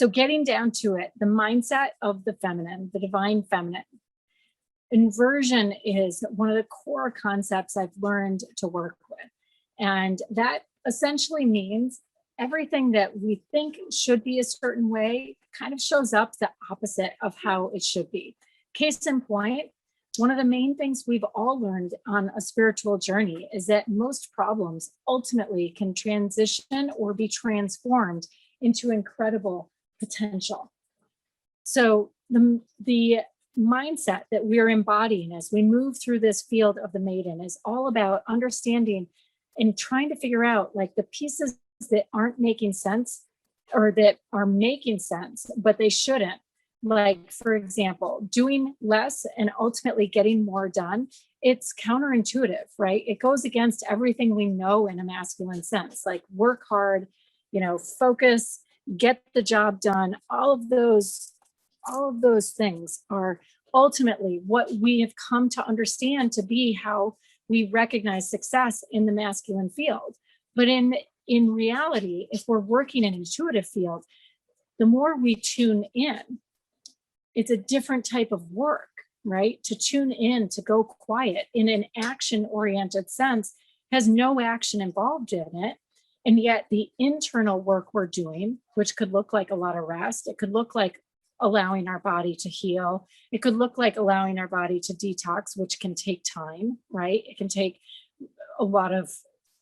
So getting down to it, the mindset of the feminine, the divine feminine. Inversion is one of the core concepts I've learned to work with. And that essentially means everything that we think should be a certain way kind of shows up the opposite of how it should be. Case in point, one of the main things we've all learned on a spiritual journey is that most problems ultimately can transition or be transformed into incredible potential. So the mindset that we're embodying as we move through this field of the maiden is all about understanding and trying to figure out like the pieces that aren't making sense or that are making sense, but they shouldn't. Like, for example, doing less and ultimately getting more done. It's counterintuitive, right? It goes against everything we know in a masculine sense, like work hard, focus, get the job done. All of those things are ultimately what we have come to understand to be how we recognize success in the masculine field. But in reality, if we're working in an intuitive field, the more we tune in, it's a different type of work, right? To tune in, to go quiet in an action-oriented sense has no action involved in it. And yet the internal work we're doing, which could look like a lot of rest, it could look like allowing our body to heal. It could look like allowing our body to detox, which can take time, right? It can take a lot of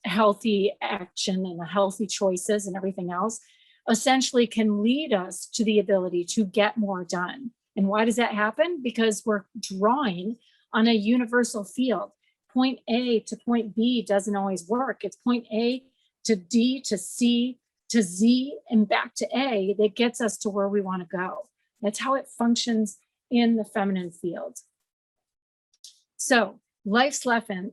healthy action and healthy choices and everything else, essentially can lead us to the ability to get more done. And why does that happen? Because we're drawing on a universal field. Point A to point B doesn't always work. It's point A to D to C to Z and back to A that gets us to where we want to go. That's how it functions in the feminine field. So life's lessons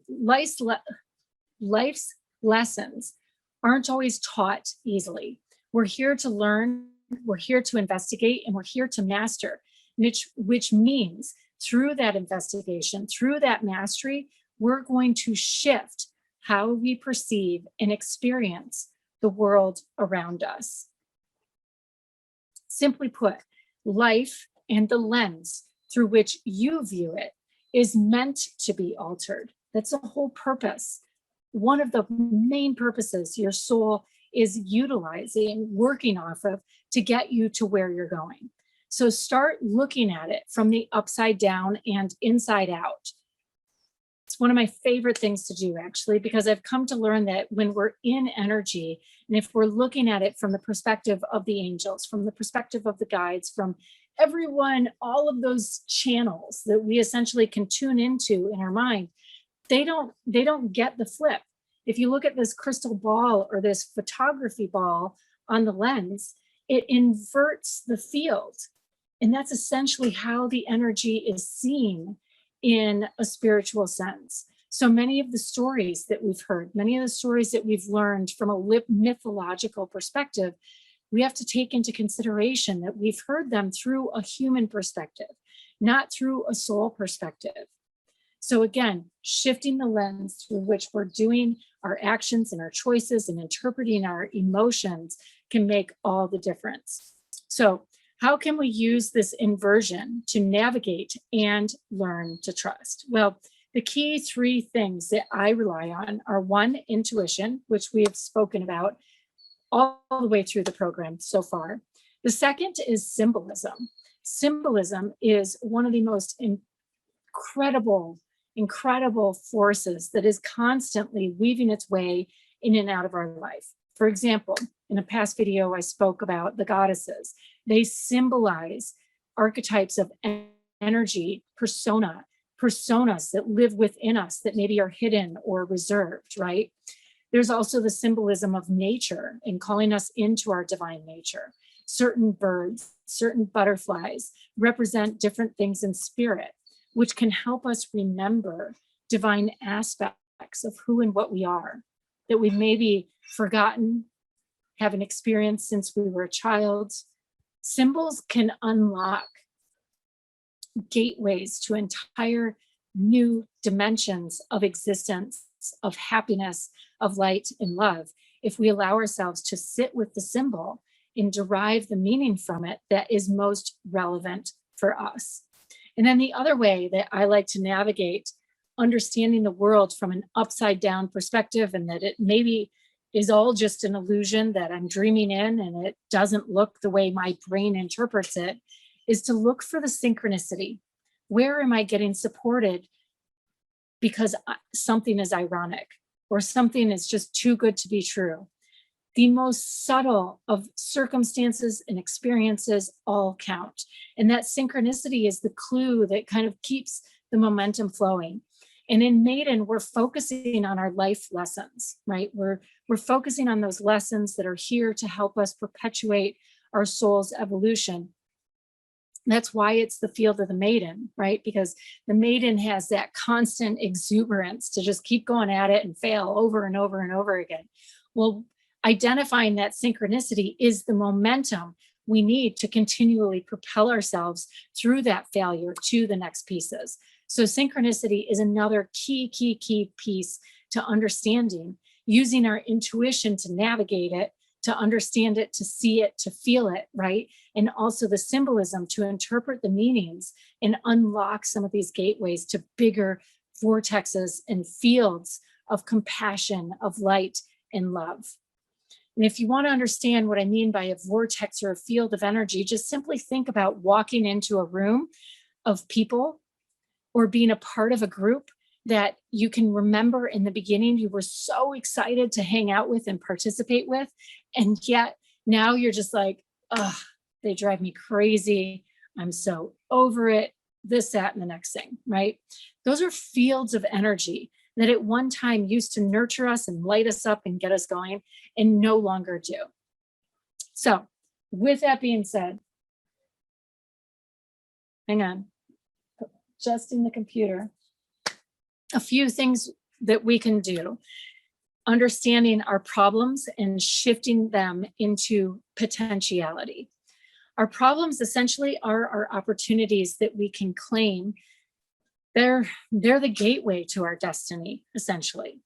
aren't always taught easily. We're here to learn, we're here to investigate, and we're here to master, which means through that investigation, through that mastery, we're going to shift how we perceive and experience the world around us. Simply put, life and the lens through which you view it is meant to be altered. That's the whole purpose. One of the main purposes your soul is utilizing, working off of to get you to where you're going. So start looking at it from the upside down and inside out. It's one of my favorite things to do, actually, because I've come to learn that when we're in energy, and if we're looking at it from the perspective of the angels, from the perspective of the guides, from everyone, all of those channels that we essentially can tune into in our mind, they don't get the flip. If you look at this crystal ball or this photography ball on the lens, it inverts the field. And that's essentially how the energy is seen in a spiritual sense. So many of the stories that we've heard, many of the stories that we've learned from a mythological perspective, we have to take into consideration that we've heard them through a human perspective, not through a soul perspective. So again, shifting the lens through which we're doing our actions and our choices and interpreting our emotions can make all the difference. So how can we use this inversion to navigate and learn to trust? Well, the key three things that I rely on are: one, intuition, which we have spoken about all the way through the program so far. The second is symbolism. Symbolism is one of the most incredible forces that is constantly weaving its way in and out of our life. For example, in a past video, I spoke about the goddesses. They symbolize archetypes of energy, personas that live within us that maybe are hidden or reserved, right? There's also the symbolism of nature and calling us into our divine nature. Certain birds, certain butterflies represent different things in spirit, which can help us remember divine aspects of who and what we are, that we've maybe forgotten, haven't experienced since we were a child. Symbols can unlock gateways to entire new dimensions of existence, of happiness, of light and love, if we allow ourselves to sit with the symbol and derive the meaning from it that is most relevant for us. And then the other way that I like to navigate understanding the world from an upside down perspective, and that it maybe is all just an illusion that I'm dreaming in and it doesn't look the way my brain interprets it, is to look for the synchronicity. Where am I getting supported because something is ironic or something is just too good to be true? The most subtle of circumstances and experiences all count. And that synchronicity is the clue that kind of keeps the momentum flowing. And in Maiden, we're focusing on our life lessons, right? We're focusing on those lessons that are here to help us perpetuate our soul's evolution. That's why it's the field of the maiden, right? Because the maiden has that constant exuberance to just keep going at it and fail over and over and over again. Well, identifying that synchronicity is the momentum we need to continually propel ourselves through that failure to the next pieces. So synchronicity is another key piece to understanding, using our intuition to navigate it, to understand it, to see it, to feel it, right? And also the symbolism to interpret the meanings and unlock some of these gateways to bigger vortexes and fields of compassion, of light and love. And if you want to understand what I mean by a vortex or a field of energy, just simply think about walking into a room of people or being a part of a group that you can remember in the beginning you were so excited to hang out with and participate with. And yet now you're just like, ugh, they drive me crazy. I'm so over it, this, that, and the next thing, right? Those are fields of energy that at one time used to nurture us and light us up and get us going and no longer do. So with that being said, hang on, adjusting the computer. A few things that we can do, understanding our problems and shifting them into potentiality. Our problems essentially are our opportunities that we can claim. They're the gateway to our destiny, essentially.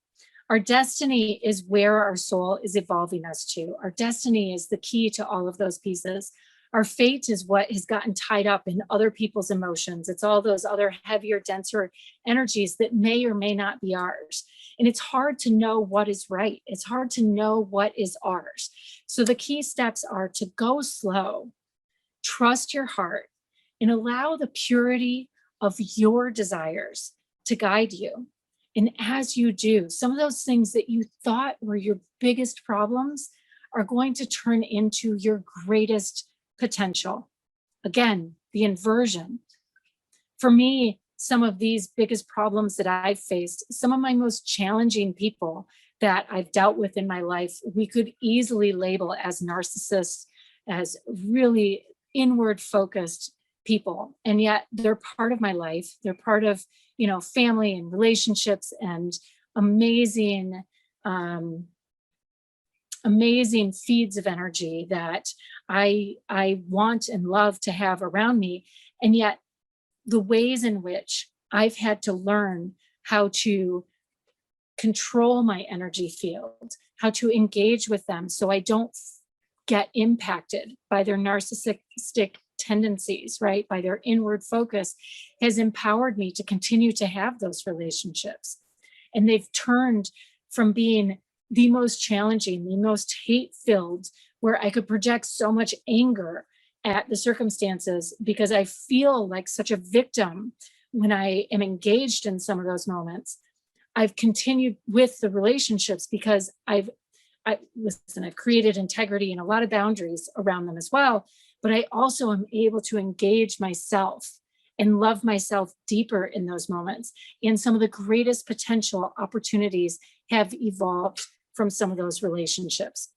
Our destiny is where our soul is evolving us to. Our destiny is the key to all of those pieces. Our fate is what has gotten tied up in other people's emotions. It's all those other heavier, denser energies that may or may not be ours. And it's hard to know what is right. It's hard to know what is ours. So the key steps are to go slow, trust your heart, and allow the purity of your desires to guide you. And as you do, some of those things that you thought were your biggest problems are going to turn into your greatest potential. Again, the inversion. For me, some of these biggest problems that I've faced, some of my most challenging people that I've dealt with in my life, we could easily label as narcissists, as really inward focused people. And yet they're part of my life. They're part of, family and relationships and amazing feeds of energy that I want and love to have around me. And yet the ways in which I've had to learn how to control my energy field, how to engage with them so I don't get impacted by their narcissistic tendencies, right? By their inward focus, has empowered me to continue to have those relationships. And they've turned from being the most challenging, the most hate-filled, where I could project so much anger at the circumstances because I feel like such a victim when I am engaged in some of those moments. I've continued with the relationships because I've created integrity and a lot of boundaries around them as well, but I also am able to engage myself and love myself deeper in those moments. And some of the greatest potential opportunities have evolved from some of those relationships.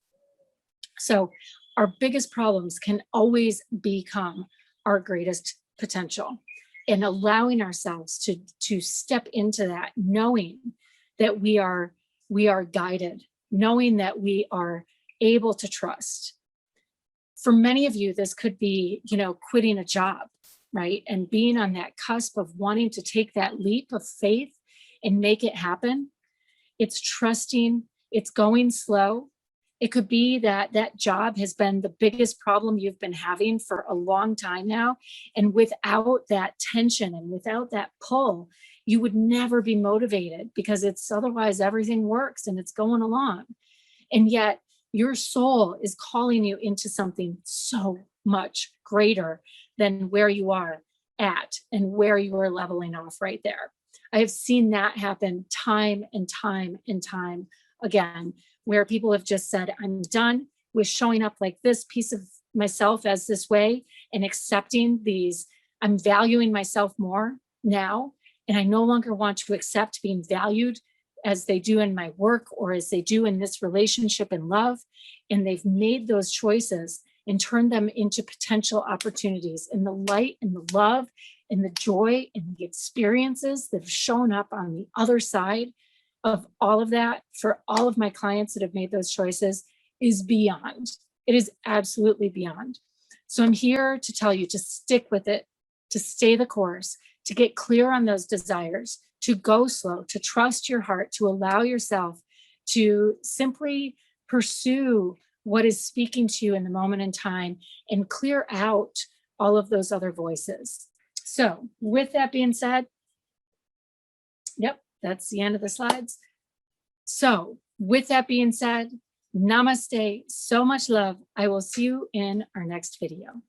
So our biggest problems can always become our greatest potential, and allowing ourselves to step into that, knowing that we are guided, knowing that we are able to trust. For many of you, this could be, quitting a job, right? And being on that cusp of wanting to take that leap of faith and make it happen. It's trusting, it's going slow, It could be that that job has been the biggest problem you've been having for a long time now. And without that tension and without that pull, you would never be motivated, because it's otherwise everything works and it's going along. And yet your soul is calling you into something so much greater than where you are at and where you are leveling off right there. I have seen that happen time and time and time again, where people have just said, I'm done with showing up like this piece of myself as this way and accepting these. I'm valuing myself more now, and I no longer want to accept being valued as they do in my work or as they do in this relationship and love. And they've made those choices and turned them into potential opportunities, and the light and the love and the joy and the experiences that have shown up on the other side of all of that for all of my clients that have made those choices is beyond. It is absolutely beyond. So I'm here to tell you to stick with it, to stay the course, to get clear on those desires, to go slow, to trust your heart, to allow yourself to simply pursue what is speaking to you in the moment in time, and clear out all of those other voices. So with that being said, yep, that's the end of the slides. So with that being said, namaste, so much love. I will see you in our next video.